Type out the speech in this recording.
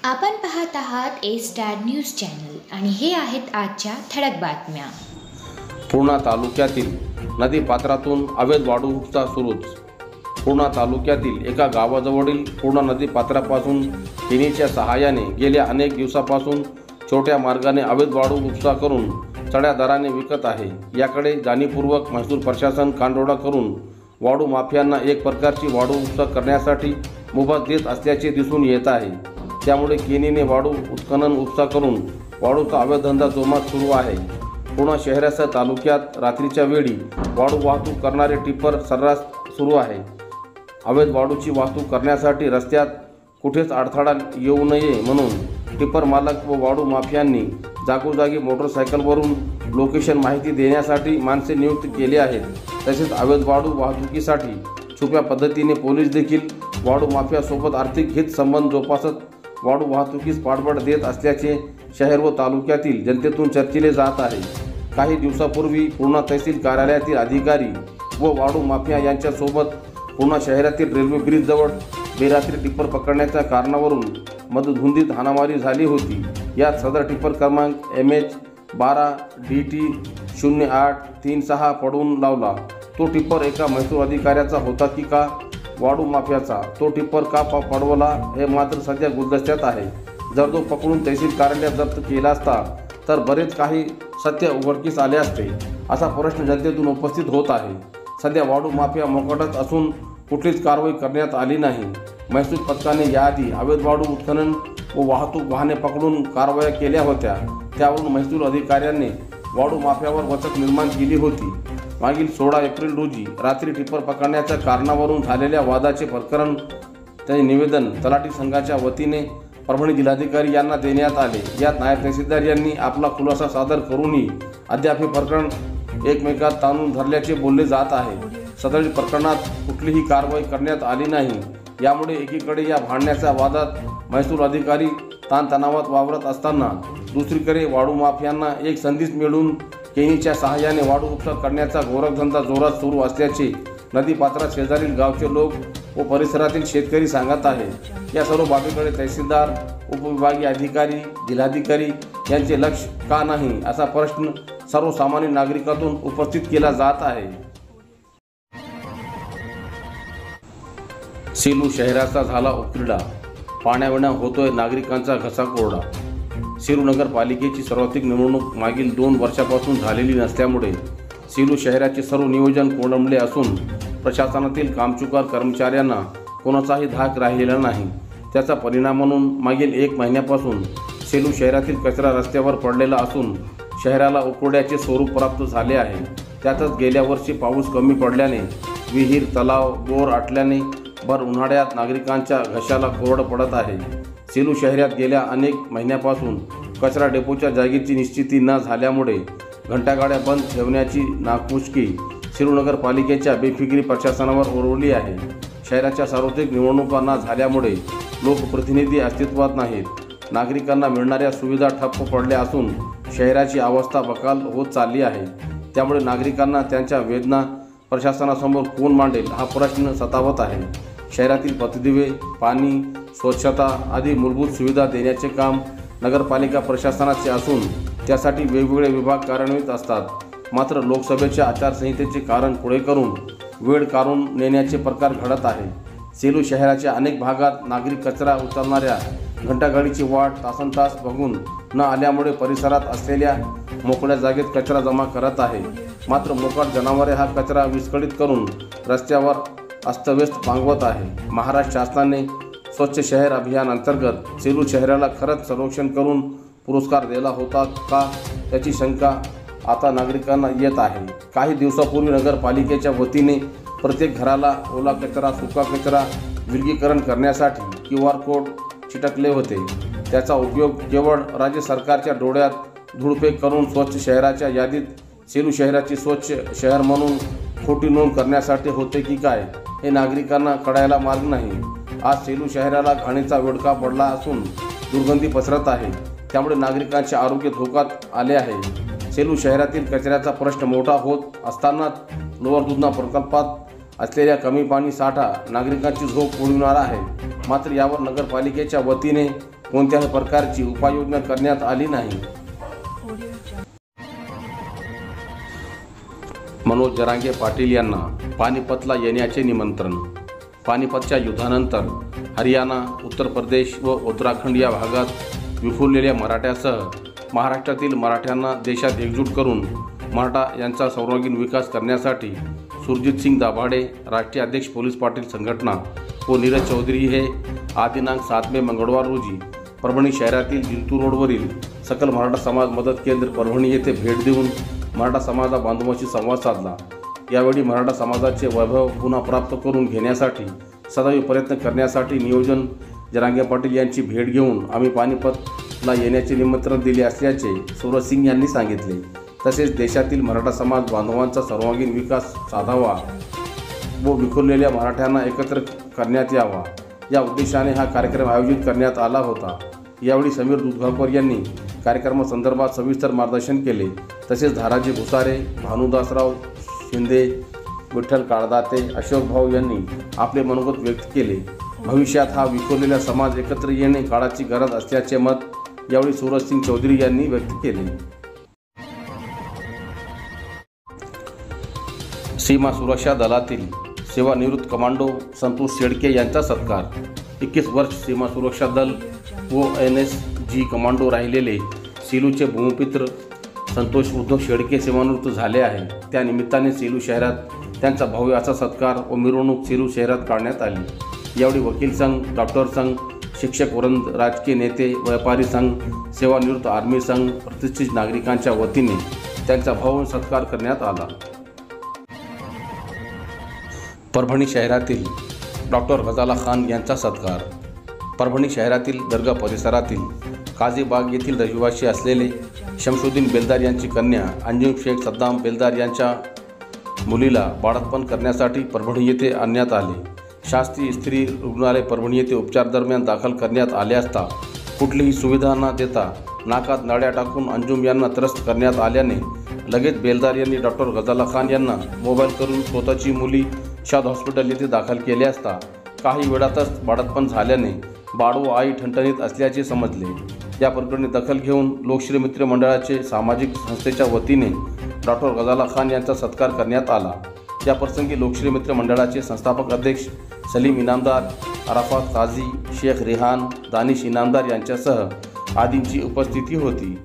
आपण पाहत आहात ए स्टार न्यूज चॅनल आणि हे आहेत आजच्या ठळक बातम्या। पूर्णा तालुक्यातील नदी पात्रातून अवैध वाळू उपसा सुरूच। पूर्णा तालुक्यातील एका गावाजवळील पूर्णा नदी पात्रापासून केनीच्या सहाय्याने गेल्या अनेक दिवसापासून छोट्या मार्गाने अवैध वाळू उपसा करून चढ्या दराने विकत आहे। याकडे जाणीवपूर्वक महसूल प्रशासन कानडोळा करून वाळू माफियांना एक प्रकारची वाळू उपसा करण्यासाठी मुभा देत असल्याचे दिसून येत आहे। त्यामुळे केनीने वाळू उत्खनन उपसा करून वाळूचा अवैध धंदा जोमात सुरू आहे। पूर्णा शहरासह तालुक्यात रात्रीच्या वेळी वाळू वाहतूक करणारे टिप्पर सर्रास सुरू आहे। अवैध वाळूची वाहतूक करण्यासाठी रस्त्यात कुठेच अडथळा येऊ नये म्हणून टिप्पर मालक व वाळू माफियांनी जागोजागी मोटरसायकलवरून लोकेशन माहिती देण्यासाठी माणसे नियुक्त केले आहेत। तसेच अवैध वाळू वाहतुकीसाठी छुप्या पद्धतीने पोलीस देखील वाळू माफियासोबत आर्थिक हित संबंध जोपासत वाळू वाहतुकीस पाठबळ देत असल्याचे शहर व तालुक्यातील जनतेतून चर्चिले जात आहे। काही दिवसापूर्वी पूर्णा तहसील कार्यालयातील अधिकारी व वाळू माफिया यांच्यासोबत पूर्णा शहरातील रेल्वे ब्रिजजवळ बेरात्री टिप्पर पकडण्याच्या कारणावरून मधुधुंदीत हाणामारी झाली होती। यात सदर टिप्पर क्रमांक MH12DT 0836 पडून लावला। तो टिप्पर एका महसूल अधिकाऱ्याचा होता की का वाळू माफियाचा? तो टिप्पर का पडवला हे मात्र सध्या गुलदस्त्यात आहे। जर तो पकडून तहसील कार्यालयात जप्त केला असता तर बरेच काही सत्य उघडकीस आले असते, असा प्रश्न जनतेतून उपस्थित होत आहे। सध्या वाळू माफिया मोकाटच असून कुठलीच कारवाई करण्यात आली नाही। महसूल पथकाने याआधी अवैध वाळू उत्खनन व वाहतूक वाहने पकडून कारवाया केल्या होत्या। त्यावरून महसूल अधिकाऱ्यांनी वाळू माफियावर वचक निर्माण केली होती। मागील 16 एप्रिल रोजी रात्री टिप्पर पकडण्याच्या कारणावरून झालेल्या वादाचे प्रकरण त्याचे निवेदन तलाठी संघाच्या वतीने परभणी जिल्हाधिकारी यांना देण्यात आले। यात नायब तहसीलदार यांनी आपला खुलासा सादर करूनही अद्याप हे प्रकरण एकमेकात ताणून धरल्याचे बोलले जात आहे। सदर प्रकरणात कुठलीही कारवाई करण्यात आली नाही। यामुळे एकीकडे या भांडण्याच्या वादात महसूल अधिकारी ताणतणावात वावरत असताना दुसरीकडे वाळू माफियांना एक संधीच मिळून केनीच्या सहाय्याने वाळू उपसा करण्याचा गोरखधंदा जोरात सुरू असल्याचे नदीपात्रात शेजारील गावचे लोक व परिसरातील शेतकरी सांगत आहेत। या सर्व बाबीकडे तहसीलदार, उपविभागीय अधिकारी, जिल्हाधिकारी यांचे लक्ष का नाही असा प्रश्न सर्वसामान्य नागरिकातून उपस्थित केला जात आहे। सेलू शहराचा झाला उकिरडा, पाण्याविना होतोय नागरिकांचा घसा कोरडा। सेलू नगरपालिकेची सर्वाधिक निवडणूक मागील 2 वर्षापासून झालेली नसल्यामुळे सेलू शहराचे सर्व नियोजन कोलमडले असून प्रशासनातील कामचुकार कर्मचाऱ्यांना कोणाचाही धाक राहिलेला नाही। त्याचा परिणाम म्हणून मागील 1 महिन्यापासून सेलू शहरातील कचरा रस्त्यावर पडलेला असून शहराला उकिरड्याचे स्वरूप प्राप्त झाले आहे। त्यातच गेल्या वर्षी पाऊस कमी पडल्याने विहीर, तलाव, बोर आटल्याने भर उन्हाळ्यात नागरिकांच्या घशाला कोरड पडत आहे। सेलू शहरात गेल्या अनेक महिन्यापासून कचरा डेपोच्या जागेची निश्चिती न झाल्यामुळे घंटागाड्या बंद ठेवण्याची नामुष्की सेलू नगरपालिकेच्या बेफिकिरी प्रशासनावर ओढवली आहे। शहराच्या सार्वत्रिक निवडणुका न झाल्यामुळे लोकप्रतिनिधी अस्तित्वात नाहीत। नागरिकांना मिळणाऱ्या सुविधा ठप्प पडल्या असून शहराची अवस्था बकाल होत चालली आहे। त्यामुळे नागरिकांना त्यांच्या वेदना प्रशासनासमोर कोण मांडेल हा प्रश्न सतावत आहे। शहरातील पथदिवे, पाणी, स्वच्छता आदी मूलभूत सुविधा देण्याचे काम नगरपालिका प्रशासनाचे असून त्यासाठी वेगवेगळे विभाग कार्यान्वित असतात। मात्र लोकसभेच्या आचारसंहितेचे कारण पुढे करून वेळ काढून नेण्याचे प्रकार घडत आहे। सेलू शहराच्या अनेक भागात नागरिक कचरा उचलणाऱ्या घंटागाडीची वाट तासनतास बघून न आल्यामुळे परिसरात असलेल्या मोकळ्या जागेत कचरा जमा करत आहे। मात्र मोकाट जनावरे हा कचरा विस्कळीत करून रस्त्यावर अस्तव्यस्त पांगवत आहे। महाराष्ट्र शासनाने स्वच्छ शहर अभियान अंतर्गत सेलू शहराला खरंच सर्वेक्षण करून पुरस्कार दिला होता का याची शंका आता नागरिकांना येत आहे। काही दिवसापूर्वी नगरपालिकेच्या वतीने प्रत्येक घराला ओला कचरा, सुका कचरा विलगीकरण करण्यासाठी QR कोड चिटकले होते। त्याचा उपयोग केवळ राज्य सरकारच्या डोळ्यात धूळफेक करून स्वच्छ शहराच्या यादीत सेलू शहराची स्वच्छ शहर म्हणून खोटी नोंद करण्यासाठी होते की काय हे नागरिकांना कळायला मार्ग नाही। आज सेलू शहराला घाणीचा विळखा पडला असून दुर्गंधी पसरत आहे। त्यामुळे नागरिकांचे आरोग्य धोक्यात आले आहे। सेलू शहरातील कचऱ्याचा प्रश्न मोठा होत असतानाच लोअर दुधना प्रकल्पात असलेल्या कमी पाणी साठा नागरिकांची झोप उडविणारा आहे। मात्र यावर नगरपालिकेच्या वतीने कोणत्याही प्रकारची उपाययोजना करण्यात आली नाही। मनोज जरांगे पाटील यांना पानिपतला येण्याचे निमंत्रण। पानिपतच्या युद्धानंतर हरियाणा, उत्तर प्रदेश व उत्तराखंड या भागात विखुरलेल्या मराठ्यासह महाराष्ट्रातील मराठ्यांना देशात एकजूट करून मराठा यांचा सर्वांगीण विकास करण्यासाठी सुरजितसिंग दाभाडे, राष्ट्रीय अध्यक्ष पोलीस पाटील संघटना व नीरज चौधरी हे दिनांक 7 मे मंगळवार रोजी परभणी शहरातील जिंतूर रोडवरील सकल मराठा समाज मदत केंद्र परभणी येथे भेट देऊन मराठा समाजा बांधवांशी संवाद साधला। यावेळी मराठा समाजाचे वैभव पुन्हा प्राप्त करून घेण्यासाठी सदैव प्रयत्न करण्यासाठी नियोजन जरांगे पाटील यांची भेट घेऊन आम्ही पानिपतला येण्याचे निमंत्रण दिले असल्याचे सूरज सिंग यांनी सांगितले। तसेच देशातील मराठा समाज बांधवांचा सर्वांगीण विकास साधावा व विखुरलेल्या मराठ्यांना एकत्र करण्यात यावा या उद्देशाने हा कार्यक्रम आयोजित करण्यात आला होता। यावेळी समीर दुधगावकर यांनी कार्यक्रमासंदर्भात सविस्तर मार्गदर्शन केले। तसेच धाराजी भुसारे, भानुदासराव शिंदे, विठ्ठल काळदाते, अशोक भाऊ यांनी आपले मनोगत व्यक्त केले। भविष्यात हा विखुरलेला समाज एकत्र येणे काळाची गरज असल्याचे मत यावेळी सूरज सिंग चौधरी यांनी व्यक्त केले। सीमा सुरक्षा दलातील सेवानिवृत्त कमांडो संतोष शेडके यांचा सत्कार। 21 वर्ष सीमा सुरक्षा दल व NSG कमांडो राहिलेले सेलूचे भूमिपुत्र संतोष उद्धव शेडके सेवानिवृत्त झाले आहे। त्या निमित्ताने सेलू शहरात त्यांचा भव्य असा सत्कार व मिरवणूक सेलू शहरात काढण्यात आली। यावेळी वकील संघ, डॉक्टर संघ, शिक्षक वृंद, राजकीय नेते, व्यापारी संघ, सेवानिवृत्त आर्मी संघ, प्रतिष्ठित नागरिकांच्या वतीने त्यांचा भव्य सत्कार करण्यात आला। परभणी शहरातील डॉक्टर गजाला खान यांचा सत्कार। परभणी शहरातील दर्गा परिसरातील काझीबाग येथील रहिवासी असलेले शमशुद्दीन बेलदार यांची कन्या अंजुम शेख सद्दाम बेलदार यांच्या मुलीला बाळंतपण करण्यासाठी परभणी येथे आणण्यात आले। शासकीय स्त्री रुग्णालय परभणी येथे उपचार दरम्यान दाखल करण्यात आले असता कुठलीही सुविधा न देता नाकात नळ्या टाकून अंजुम यांना त्रस्त करण्यात आल्याने लगेच बेलदार यांनी डॉक्टर गजाला खान यांना मोबाईल करून स्वतःची मुली शाद हॉस्पिटल येथे दाखल केले असता काही वेळातच बाळंतपण झाल्याने बाळ व आई ठणठणीत असल्याचे समजले। या प्रकरणी दखल घेऊन लोकश्री मित्र मंडळाचे सामाजिक संस्थेच्या वतीने डॉक्टर गजाला खान यांचा सत्कार करण्यात आला। या प्रसंगी लोकश्री मित्र मंडळाचे संस्थापक अध्यक्ष सलीम इनामदार, अराफात काझी, शेख रेहान, दानिश इनामदार यांच्यासह आदींची उपस्थिती होती।